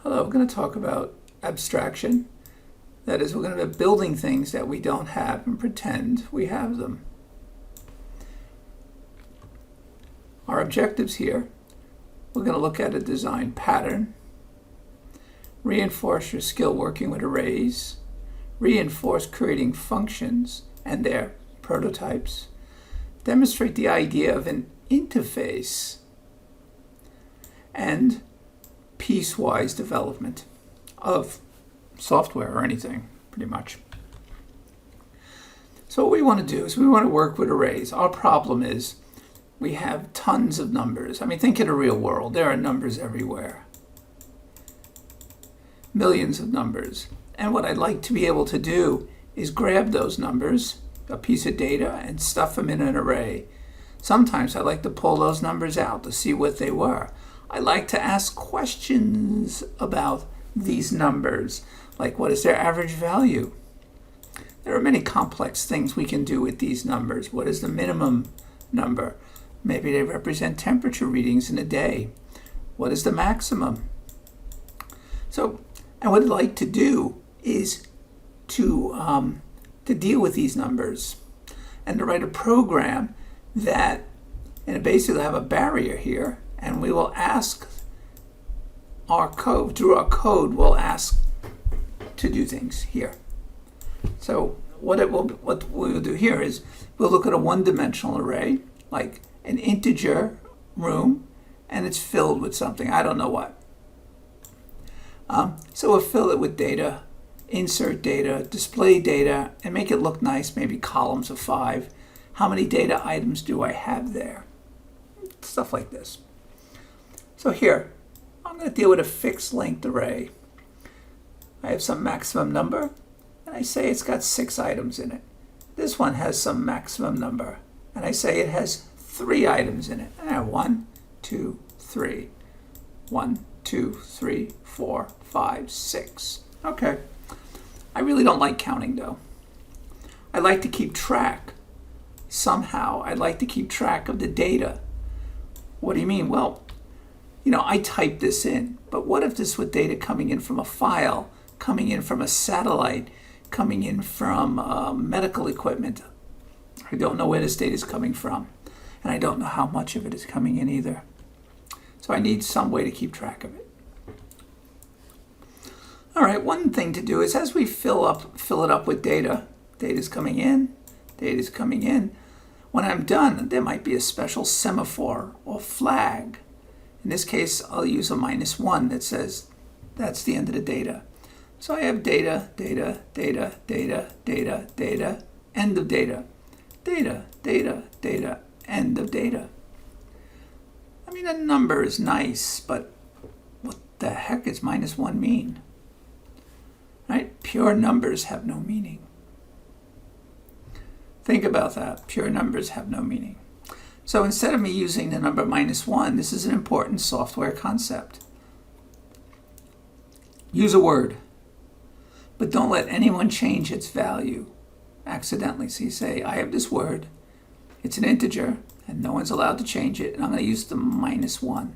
Hello, we're going to talk about abstraction. That is, we're going to be building things that we don't have and pretend we have them. Our objectives here, we're going to look at a design pattern, reinforce your skill working with arrays, reinforce creating functions and their prototypes, demonstrate the idea of an interface, and piecewise development of software or anything, pretty much. So what we want to do is we want to work with arrays. Our problem is we have tons of numbers. I mean, think in a real world. There are numbers everywhere. Millions of numbers. And what I'd like to be able to do is grab those numbers, a piece of data, and stuff them in an array. Sometimes I like to pull those numbers out to see what they were. I like to ask questions about these numbers, like what is their average value? There are many complex things we can do with these numbers. What is the minimum number? Maybe they represent temperature readings in a day. What is the maximum? So, and what I'd like to do is to deal with these numbers and to write a program that, and basically have a barrier here, and we will ask our code, through our code, we'll ask to do things here. So what we'll do here is we'll look at a one-dimensional array, like an integer room, and it's filled with something. I don't know what. So we'll fill it with data, insert data, display data, and make it look nice, maybe columns of 5. How many data items do I have there? Stuff like this. So here, I'm going to deal with a fixed length array. I have some maximum number, and I say it's got 6 items in it. This one has some maximum number, and I say it has 3 items in it. And I have 1, 2, 3. 1, 2, 3, 4, 5, 6. Okay. I really don't like counting, though. I like to keep track. Somehow, I'd like to keep track of the data. What do you mean? Well, you know, I type this in, but what if this was data coming in from a file, coming in from a satellite, coming in from medical equipment? I don't know where this data is coming from, and I don't know how much of it is coming in either. So I need some way to keep track of it. All right, one thing to do is as we fill it up with data, data's coming in, data's coming in. When I'm done, there might be a special semaphore or flag. In this case, I'll use a -1 that says that's the end of the data. So I have data, data, data, data, data, data, end of data, data, data, data, end of data. I mean, a number is nice, but what the heck does -1 mean? Right? Pure numbers have no meaning. Think about that. Pure numbers have no meaning. So instead of me using the number -1, this is an important software concept. Use a word, but don't let anyone change its value accidentally. So you say, I have this word, it's an integer, and no one's allowed to change it, and I'm going to use the -1.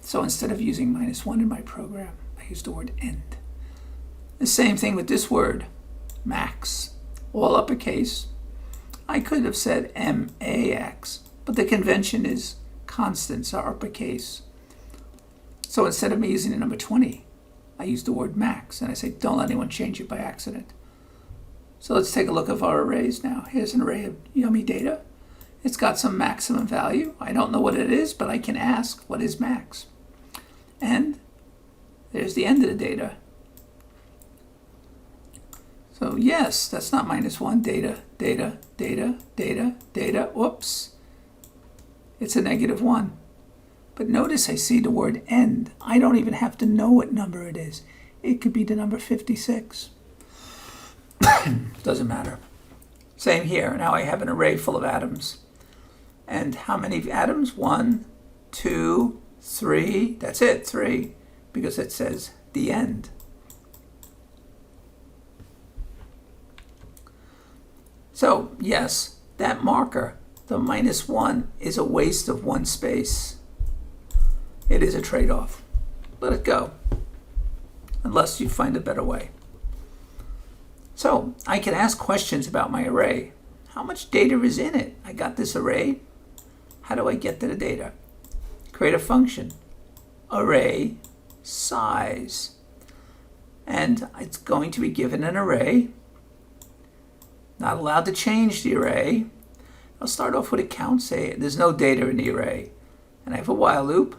So instead of using -1 in my program, I use the word end. The same thing with this word, max, all uppercase. I could have said MAX, but the convention is constants are uppercase. So instead of me using the number 20, I use the word max, and I say, don't let anyone change it by accident. So let's take a look at our arrays now. Here's an array of yummy data. It's got some maximum value. I don't know what it is, but I can ask, what is max? And there's the end of the data. So yes, that's not -1, data, data, data, data, data, whoops. It's a -1. But notice I see the word end. I don't even have to know what number it is. It could be the number 56. Doesn't matter. Same here. Now I have an array full of atoms. And how many atoms? 1, 2, 3. That's it, 3. Because it says the end. So, yes, that marker, the -1, is a waste of 1 space. It is a trade-off. let it go, unless you find a better way. So I can ask questions about my array. How much data is in it? I got this array. How do I get to the data? Create a function, array size. And it's going to be given an array. Not allowed to change the array. I'll start off with a count, say there's no data in the array. And I have a while loop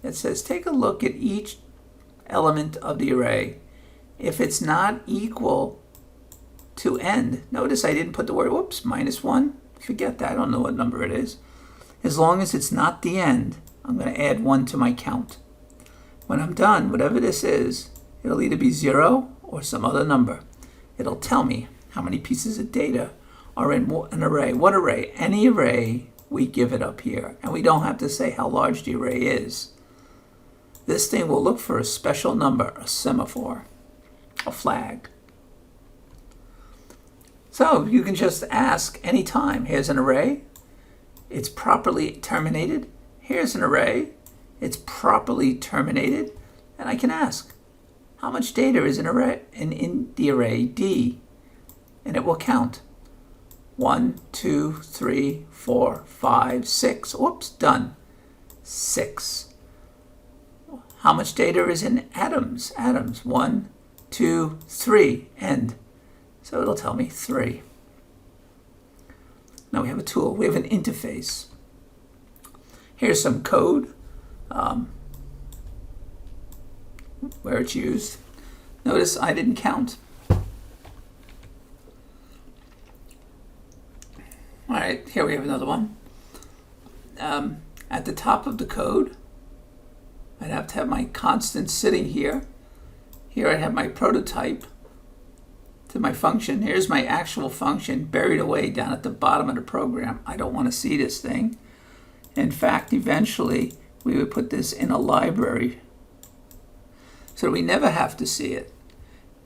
that says take a look at each element of the array. If it's not equal to end, notice I didn't put the word, whoops, -1. Forget that, I don't know what number it is. As long as it's not the end, I'm going to add 1 to my count. When I'm done, whatever this is, it'll either be 0 or some other number. It'll tell me how many pieces of data are in an array. What array? Any array, we give it up here. And we don't have to say how large the array is. This thing will look for a special number, a semaphore, a flag. So you can just ask anytime. Here's an array. It's properly terminated. Here's an array. It's properly terminated. And I can ask, how much data is in the array D? And it will count. 1, 2, 3, 4, 5, 6. Whoops, done. 6. How much data is in atoms? Atoms. 1, 2, 3. End. So it'll tell me 3. Now we have a tool. We have an interface. Here's some code where it's used. Notice I didn't count. All right, here we have another one. At the top of the code, I'd have to have my constant sitting here. Here I have my prototype to my function. Here's my actual function buried away down at the bottom of the program. I don't want to see this thing. In fact, eventually we would put this in a library so we never have to see it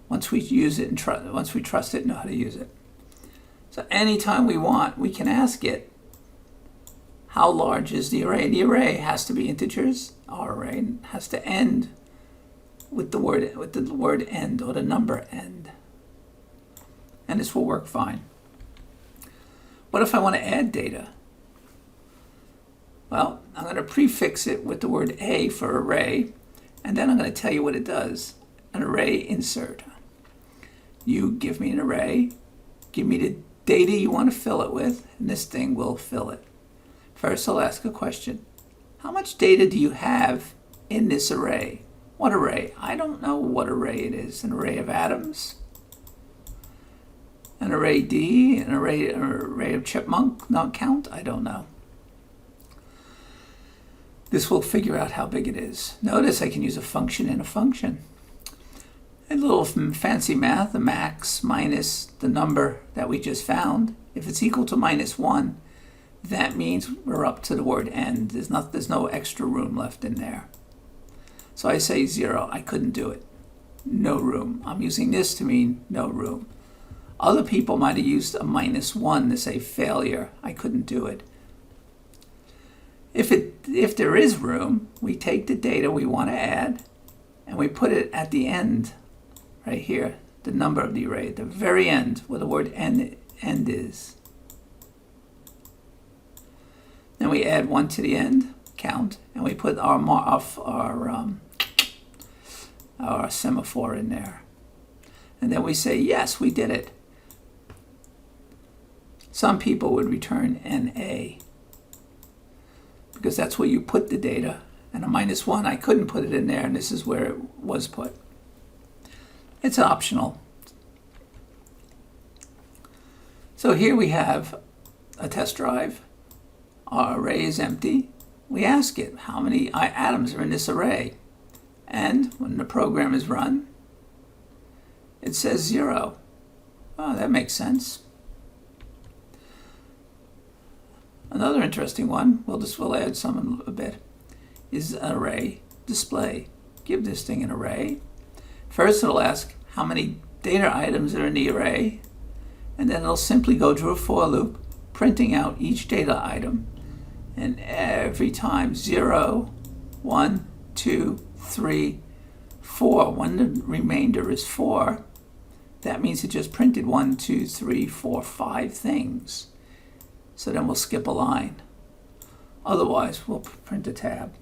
once we use it and once we trust it and know how to use it. So anytime we want, we can ask it, how large is the array? The array has to be integers. Our array has to end with the word end or the number end. And this will work fine. What if I want to add data? Well, I'm going to prefix it with the word A for array, and then I'm going to tell you what it does. An array insert. You give me an array, give me the data you want to fill it with, and this thing will fill it. First, I'll ask a question. How much data do you have in this array? What array? I don't know what array it is. An array of atoms? An array D? An array of chipmunk? Not count? I don't know. This will figure out how big it is. Notice I can use a function in a function. A little fancy math, the max minus the number that we just found. If it's equal to -1, that means we're up to the word end. There's no extra room left in there. So I say 0. I couldn't do it. No room. I'm using this to mean no room. Other people might have used a -1 to say failure. I couldn't do it. If there is room, we take the data we want to add and we put it at the end, right here, the number of the array, at the very end where the word end is. Then we add 1 to the end, count, and we put our semaphore in there. And then we say, yes, we did it. Some people would return NA because that's where you put the data. And a -1, I couldn't put it in there, and this is where it was put. It's optional. So here we have a test drive. Our array is empty. We ask it, how many atoms are in this array? And when the program is run, it says 0. Oh, that makes sense. Another interesting one, we'll add some in a bit, is an array display. Give this thing an array. First it'll ask how many data items are in the array, and then it'll simply go through a for loop, printing out each data item. And every time 0, 1, 2, 3, 4. When the remainder is 4, that means it just printed 1, 2, 3, 4, 5 things. So then we'll skip a line. Otherwise, we'll print a tab.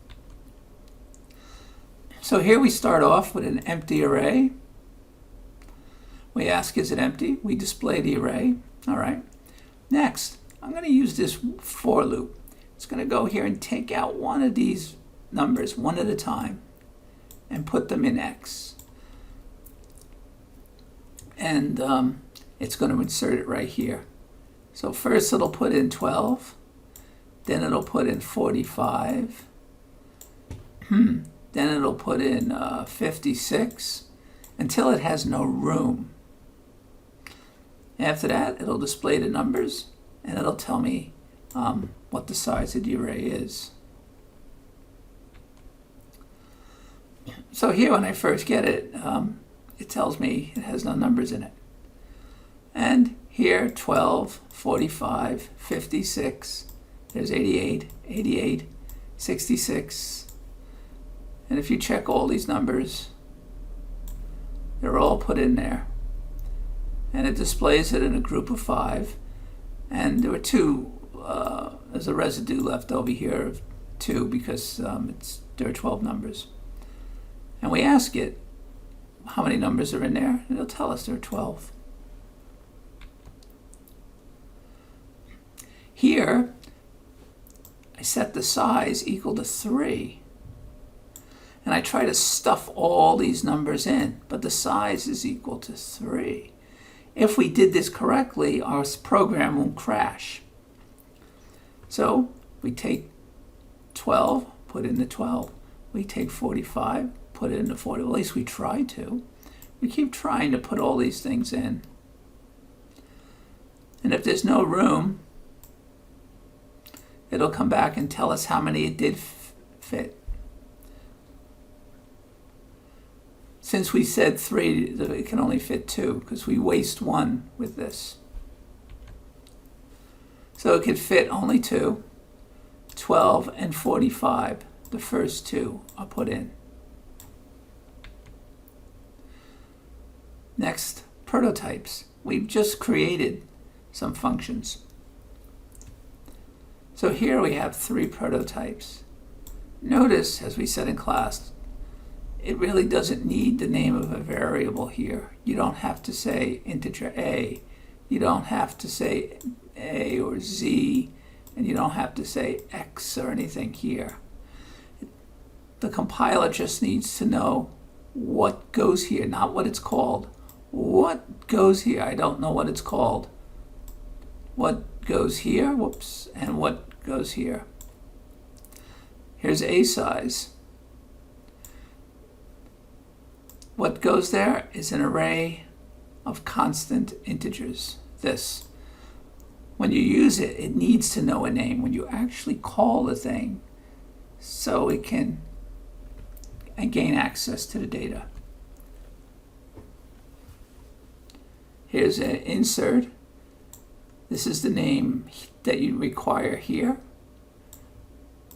So here we start off with an empty array. We ask, is it empty? We display the array. All right. Next, I'm going to use this for loop. It's going to go here and take out one of these numbers one at a time and put them in X. And it's going to insert it right here. So first it'll put in 12, then it'll put in 45, then it'll put in 56 until it has no room. After that, it'll display the numbers and it'll tell me what the size of the array is. So here when I first get it, it tells me it has no numbers in it. And here, 12, 45, 56, there's 88, 88, 66. And if you check all these numbers, they're all put in there. And it displays it in a group of 5. And there were 2, there's a residue left over here of 2 because there are 12 numbers. And we ask it how many numbers are in there, and it'll tell us there are 12. Here, I set the size equal to 3. And I try to stuff all these numbers in, but the size is equal to 3. If we did this correctly, our program won't crash. So we take 12, put in the 12. We take 45, put it in the 40. Well, at least we try to. We keep trying to put all these things in. And if there's no room, it'll come back and tell us how many it did fit. Since we said 3, it can only fit 2 because we waste 1 with this. So it could fit only 2. 12 and 45, the first 2 are put in. Next, prototypes. We've just created some functions. So here we have 3 prototypes. Notice, as we said in class, it really doesn't need the name of a variable here. You don't have to say integer a. You don't have to say a or z, and you don't have to say x or anything here. The compiler just needs to know what goes here, not what it's called. What goes here? I don't know what it's called. What goes here? Whoops. And what goes here? Here's a size. What goes there is an array of constant integers. This. When you use it, it needs to know a name when you actually call the thing so it can gain access to the data. Here's an insert. This is the name that you require here.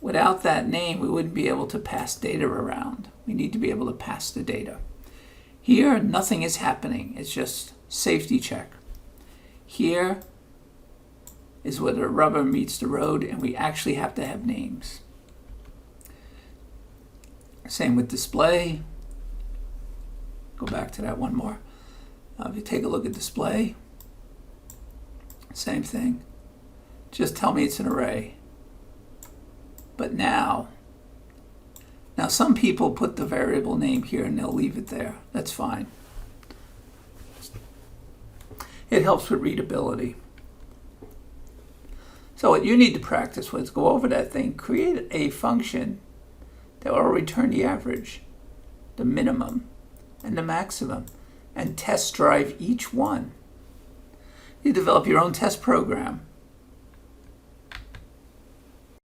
Without that name, we wouldn't be able to pass data around. We need to be able to pass the data. Here, nothing is happening. It's just safety check. Here is where the rubber meets the road, and we actually have to have names. Same with display. Go back to that one more. If you take a look at display, same thing. Just tell me it's an array. But now some people put the variable name here and they'll leave it there. That's fine. It helps with readability. So what you need to practice with is go over that thing, create a function that will return the average, the minimum, and the maximum, and test drive each one. You develop your own test program